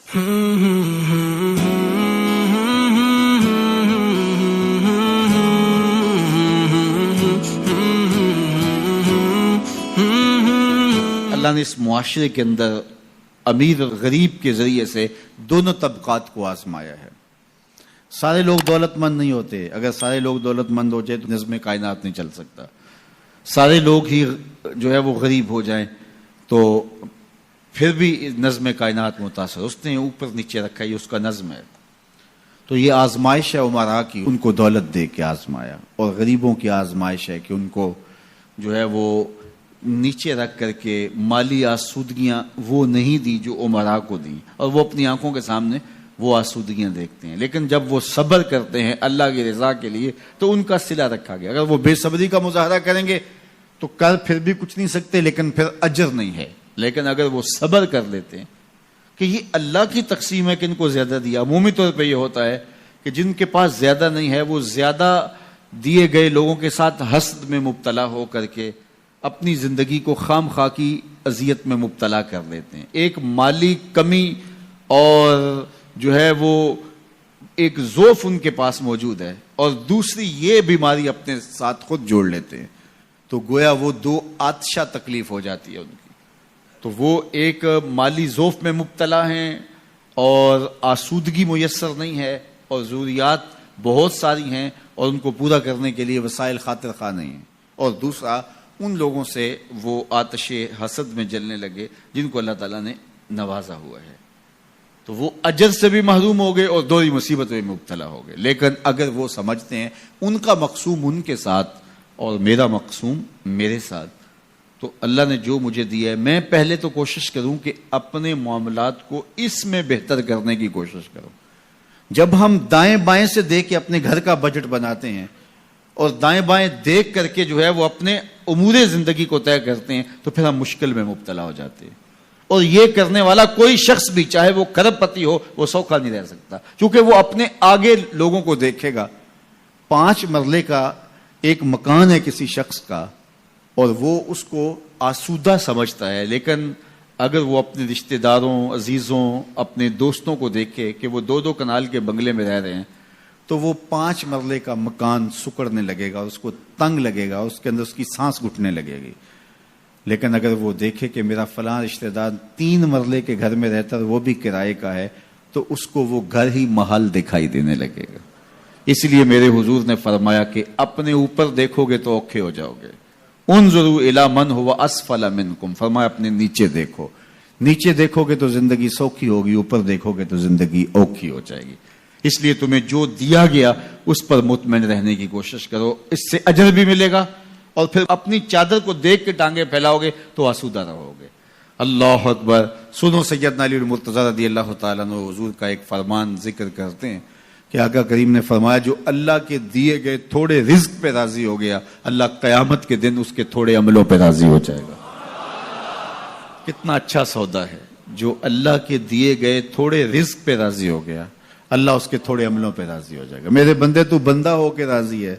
اللہ نے اس معاشرے کے اندر امیر اور غریب کے ذریعے سے دونوں طبقات کو آزمایا ہے۔ سارے لوگ دولت مند نہیں ہوتے، اگر سارے لوگ دولت مند ہو جائے تو نظم کائنات نہیں چل سکتا۔ سارے لوگ ہی جو ہے وہ غریب ہو جائیں تو پھر بھی نظم کائنات متاثر، اس نے اوپر نیچے رکھا، یہ اس کا نظم ہے۔ تو یہ آزمائش ہے امراء کی، ان کو دولت دے کے آزمایا، اور غریبوں کی آزمائش ہے کہ ان کو جو ہے وہ نیچے رکھ کر کے مالی آسودگیاں وہ نہیں دی جو امراء کو دی، اور وہ اپنی آنکھوں کے سامنے وہ آسودگیاں دیکھتے ہیں۔ لیکن جب وہ صبر کرتے ہیں اللہ کی رضا کے لیے تو ان کا صلہ رکھا گیا۔ اگر وہ بے صبری کا مظاہرہ کریں گے تو کر پھر بھی کچھ نہیں سکتے، لیکن پھر اجر نہیں ہے۔ لیکن اگر وہ صبر کر لیتے ہیں کہ یہ اللہ کی تقسیم ہے کہ ان کو زیادہ دیا، عمومی طور پہ یہ ہوتا ہے کہ جن کے پاس زیادہ نہیں ہے وہ زیادہ دیے گئے لوگوں کے ساتھ حسد میں مبتلا ہو کر کے اپنی زندگی کو خام خواہ کی اذیت میں مبتلا کر لیتے ہیں۔ ایک مالی کمی اور جو ہے وہ ایک ضعف ان کے پاس موجود ہے، اور دوسری یہ بیماری اپنے ساتھ خود جوڑ لیتے ہیں، تو گویا وہ دو آتشہ تکلیف ہو جاتی ہے ان کی۔ تو وہ ایک مالی ضعف میں مبتلا ہیں اور آسودگی میسر نہیں ہے، اور ضروریات بہت ساری ہیں اور ان کو پورا کرنے کے لیے وسائل خاطر خواہ نہیں ہیں، اور دوسرا ان لوگوں سے وہ آتش حسد میں جلنے لگے جن کو اللہ تعالیٰ نے نوازا ہوا ہے، تو وہ اجر سے بھی محروم ہو گئے اور دوہری مصیبت میں مبتلا ہو گئے۔ لیکن اگر وہ سمجھتے ہیں ان کا مقسوم ان کے ساتھ اور میرا مقسوم میرے ساتھ، تو اللہ نے جو مجھے دیا ہے میں پہلے تو کوشش کروں کہ اپنے معاملات کو اس میں بہتر کرنے کی کوشش کروں۔ جب ہم دائیں بائیں سے دیکھ کے اپنے گھر کا بجٹ بناتے ہیں اور دائیں بائیں دیکھ کر کے جو ہے وہ اپنے امور زندگی کو طے کرتے ہیں تو پھر ہم مشکل میں مبتلا ہو جاتے ہیں، اور یہ کرنے والا کوئی شخص بھی چاہے وہ کروڑ پتی ہو وہ سوکھا نہیں رہ سکتا، کیونکہ وہ اپنے آگے لوگوں کو دیکھے گا۔ 5 مرلے کا ایک مکان ہے کسی شخص کا اور وہ اس کو آسودہ سمجھتا ہے، لیکن اگر وہ اپنے رشتہ داروں، عزیزوں، اپنے دوستوں کو دیکھے کہ وہ 2 کنال کے بنگلے میں رہ رہے ہیں تو وہ 5 مرلے کا مکان سکڑنے لگے گا، اس کو تنگ لگے گا، اس کے اندر اس کی سانس گھٹنے لگے گی۔ لیکن اگر وہ دیکھے کہ میرا فلاں رشتہ دار 3 مرلے کے گھر میں رہتا ہے وہ بھی کرائے کا ہے، تو اس کو وہ گھر ہی محل دکھائی دینے لگے گا۔ اس لیے میرے حضور نے فرمایا کہ اپنے اوپر دیکھو گے تو اوکھے ہو جاؤ گے۔ انظروا الی من هو اسفل منکم، فرمایا اپنے نیچے دیکھو، نیچے دیکھو گے تو زندگی سوکھی ہوگی، اوپر دیکھو گے تو زندگی اوکھی ہو جائے گی۔ اس لیے تمہیں جو دیا گیا اس پر مطمئن رہنے کی کوشش کرو، اس سے اجر بھی ملے گا، اور پھر اپنی چادر کو دیکھ کے ٹانگیں پھیلاؤ گے تو آسودہ رہو گے۔ اللہ اکبر۔ سنو سیدنا علی المرتضیٰ رضی اللہ تعالیٰ عنہ حضور کا ایک فرمان ذکر کرتے ہیں کہ آقا کریم نے فرمایا جو اللہ کے دیے گئے تھوڑے رزق پہ راضی ہو گیا، اللہ قیامت کے دن اس کے تھوڑے عملوں پہ راضی ہو جائے گا۔ کتنا اچھا سودا ہے، جو اللہ کے دیے گئے تھوڑے رزق پہ راضی ہو گیا، اللہ اس کے تھوڑے عملوں پہ راضی ہو جائے گا۔ میرے بندے تو بندہ ہو کے راضی ہے،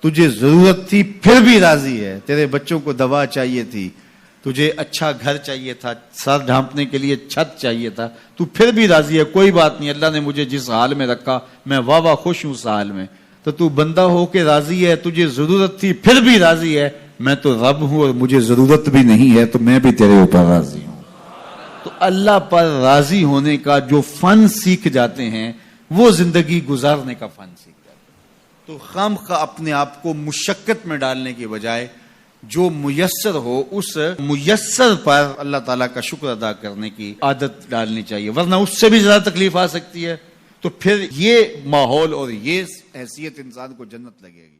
تجھے ضرورت تھی پھر بھی راضی ہے، تیرے بچوں کو دوا چاہیے تھی، تجھے اچھا گھر چاہیے تھا، سر ڈھانپنے کے لیے چھت چاہیے تھا، تو پھر بھی راضی ہے، کوئی بات نہیں، اللہ نے مجھے جس حال میں رکھا میں واہ خوش ہوں اس حال میں، تو بندہ ہو کے راضی ہے، تجھے ضرورت تھی پھر بھی راضی ہے، میں تو رب ہوں اور مجھے ضرورت بھی نہیں ہے تو میں بھی تیرے اوپر راضی ہوں۔ تو اللہ پر راضی ہونے کا جو فن سیکھ جاتے ہیں وہ زندگی گزارنے کا فن سیکھ جاتے ہیں۔ تو خامخواہ اپنے آپ کو مشقت میں ڈالنے کی بجائے جو میسر ہو اس میسر پر اللہ تعالیٰ کا شکر ادا کرنے کی عادت ڈالنی چاہیے، ورنہ اس سے بھی زیادہ تکلیف آ سکتی ہے۔ تو پھر یہ ماحول اور یہ حیثیت انسان کو جنت لگے گی۔